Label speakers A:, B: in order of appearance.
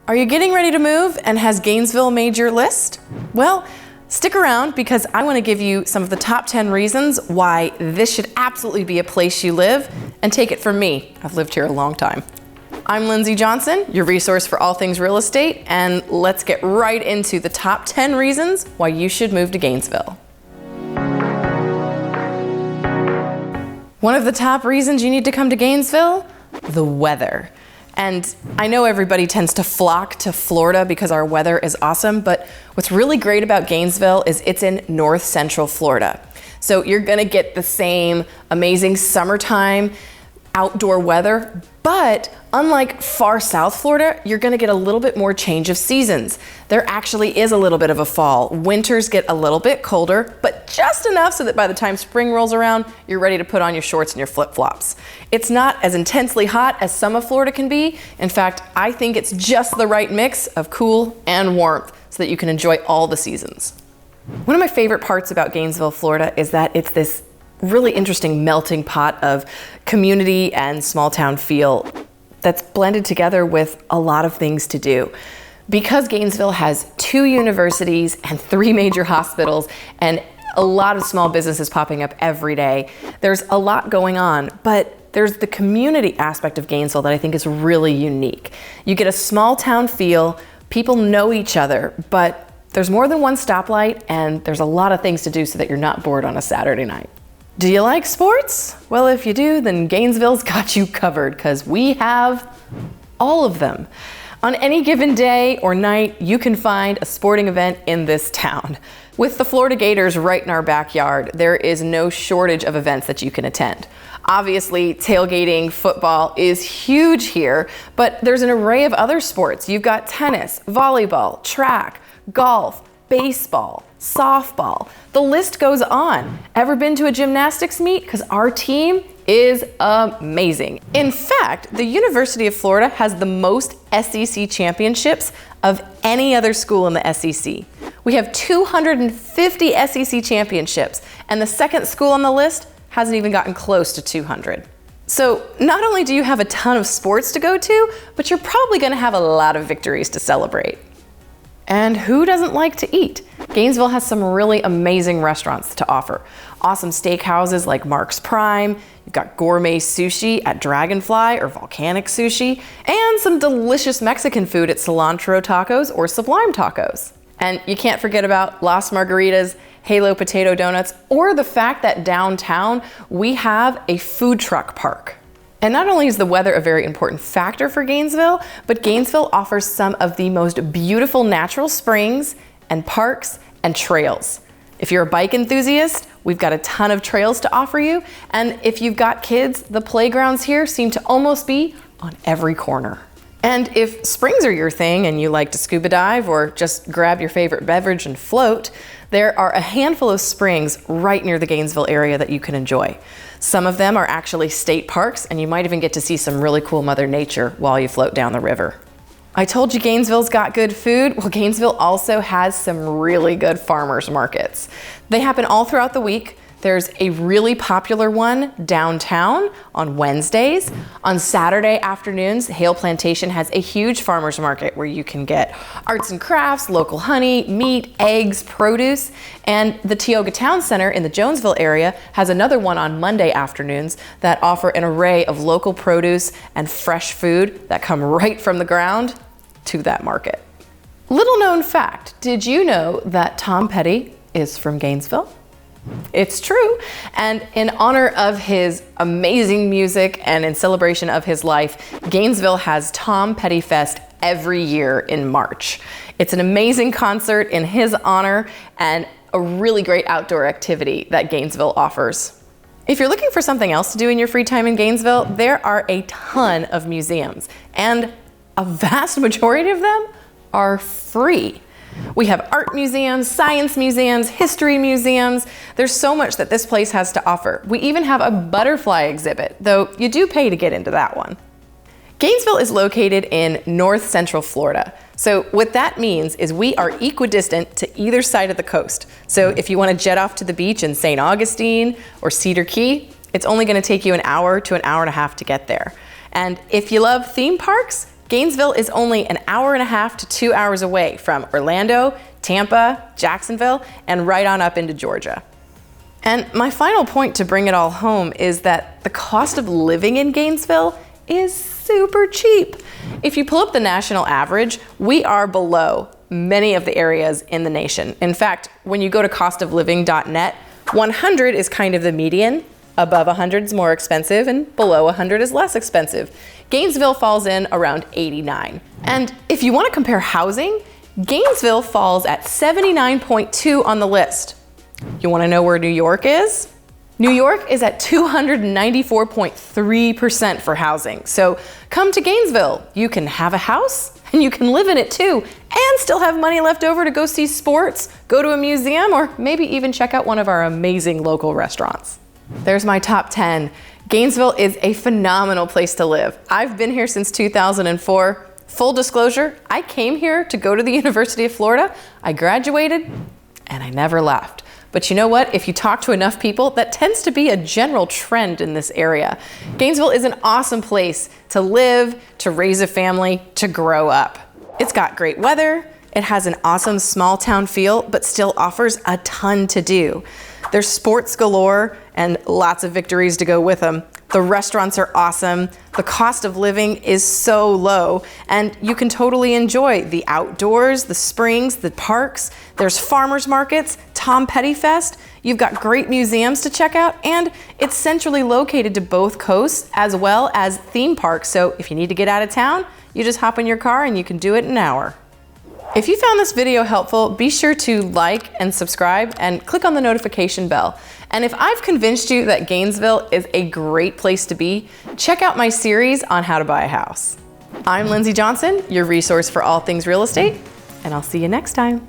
A: Are you getting ready to move and has Gainesville made your list? Well, stick around because I want to give you some of the top 10 reasons why this should absolutely be a place you live, and take it from me. I've lived here a long time. I'm Lindsey Johnson, your resource for all things real estate, and let's get right into the top 10 reasons why you should move to Gainesville. One of the top reasons you need to come to Gainesville? The weather. And I know everybody tends to flock to Florida because our weather is awesome, but what's really great about Gainesville is it's in north central Florida. So you're gonna get the same amazing summertime outdoor weather, but unlike far south Florida, you're gonna get a little bit more change of seasons. There actually is a little bit of a fall. Winters get a little bit colder, but just enough so that by the time spring rolls around, you're ready to put on your shorts and your flip-flops. It's not as intensely hot as some of Florida can be. In fact, I think it's just the right mix of cool and warmth so that you can enjoy all the seasons. One of my favorite parts about Gainesville, Florida is that it's this really interesting melting pot of community and small town feel that's blended together with a lot of things to do. Because Gainesville has 2 universities and 3 major hospitals and a lot of small businesses popping up every day, there's a lot going on, but there's the community aspect of Gainesville that I think is really unique. You get a small town feel, people know each other, but there's more than one stoplight and there's a lot of things to do so that you're not bored on a Saturday night. Do you like sports? Well, if you do, then Gainesville's got you covered because we have all of them. On any given day or night, you can find a sporting event in this town. With the Florida Gators right in our backyard, there is no shortage of events that you can attend. Obviously, tailgating, football is huge here, but there's an array of other sports. You've got tennis, volleyball, track, golf, baseball, softball. The list goes on. Ever been to a gymnastics meet? Because our team is amazing. In fact, the University of Florida has the most SEC championships of any other school in the SEC. We have 250 SEC championships, and the second school on the list hasn't even gotten close to 200. So not only do you have a ton of sports to go to, but you're probably gonna have a lot of victories to celebrate. And who doesn't like to eat? Gainesville has some really amazing restaurants to offer. Awesome steakhouses like Mark's Prime, you've got gourmet sushi at Dragonfly or Volcanic Sushi, and some delicious Mexican food at Cilantro Tacos or Sublime Tacos. And you can't forget about Las Margaritas, Halo Potato Donuts, or the fact that downtown we have a food truck park. And not only is the weather a very important factor for Gainesville, but Gainesville offers some of the most beautiful natural springs and parks and trails. If you're a bike enthusiast, we've got a ton of trails to offer you. And if you've got kids, the playgrounds here seem to almost be on every corner. And if springs are your thing and you like to scuba dive or just grab your favorite beverage and float, there are a handful of springs right near the Gainesville area that you can enjoy. Some of them are actually state parks, and you might even get to see some really cool Mother Nature while you float down the river. I told you Gainesville's got good food. Well, Gainesville also has some really good farmers markets. They happen all throughout the week. There's a really popular one downtown on Wednesdays. On Saturday afternoons, Hale Plantation has a huge farmers market where you can get arts and crafts, local honey, meat, eggs, produce. And the Tioga Town Center in the Jonesville area has another one on Monday afternoons that offer an array of local produce and fresh food that come right from the ground to that market. Little known fact, did you know that Tom Petty is from Gainesville? It's true, and in honor of his amazing music and in celebration of his life, Gainesville has Tom Petty Fest every year in March. It's an amazing concert in his honor and a really great outdoor activity that Gainesville offers. If you're looking for something else to do in your free time in Gainesville, there are a ton of museums, and a vast majority of them are free. We have art museums, science museums, history museums. There's so much that this place has to offer. We even have a butterfly exhibit, though you do pay to get into that one. Gainesville is located in north central Florida. So what that means is we are equidistant to either side of the coast. So if you want to jet off to the beach in St. Augustine or Cedar Key, it's only going to take you an hour to an hour and a half to get there. And if you love theme parks, Gainesville is only an hour and a half to 2 hours away from Orlando, Tampa, Jacksonville, and right on up into Georgia. And my final point to bring it all home is that the cost of living in Gainesville is super cheap. If you pull up the national average, we are below many of the areas in the nation. In fact, when you go to costofliving.net, 100 is kind of the median. Above 100 is more expensive and below 100 is less expensive. Gainesville falls in around 89. And if you want to compare housing, Gainesville falls at 79.2 on the list. You want to know where New York is? New York is at 294.3% for housing. So come to Gainesville. You can have a house and you can live in it too, and still have money left over to go see sports, go to a museum, or maybe even check out one of our amazing local restaurants. There's my top 10. Gainesville is a phenomenal place to live. I've been here since 2004. Full disclosure, I came here to go to the University of Florida. I graduated and I never left. But you know what? If you talk to enough people, that tends to be a general trend in this area. Gainesville is an awesome place to live, to raise a family, to grow up. It's got great weather. It has an awesome small town feel, but still offers a ton to do. There's sports galore and lots of victories to go with them. The restaurants are awesome. The cost of living is so low, and you can totally enjoy the outdoors, the springs, the parks. There's farmers markets, Tom Petty Fest. You've got great museums to check out, and it's centrally located to both coasts as well as theme parks. So if you need to get out of town, you just hop in your car and you can do it in an hour. If you found this video helpful, be sure to like and subscribe and click on the notification bell. And if I've convinced you that Gainesville is a great place to be, check out my series on how to buy a house. I'm Lindsey Johnson, your resource for all things real estate, and I'll see you next time.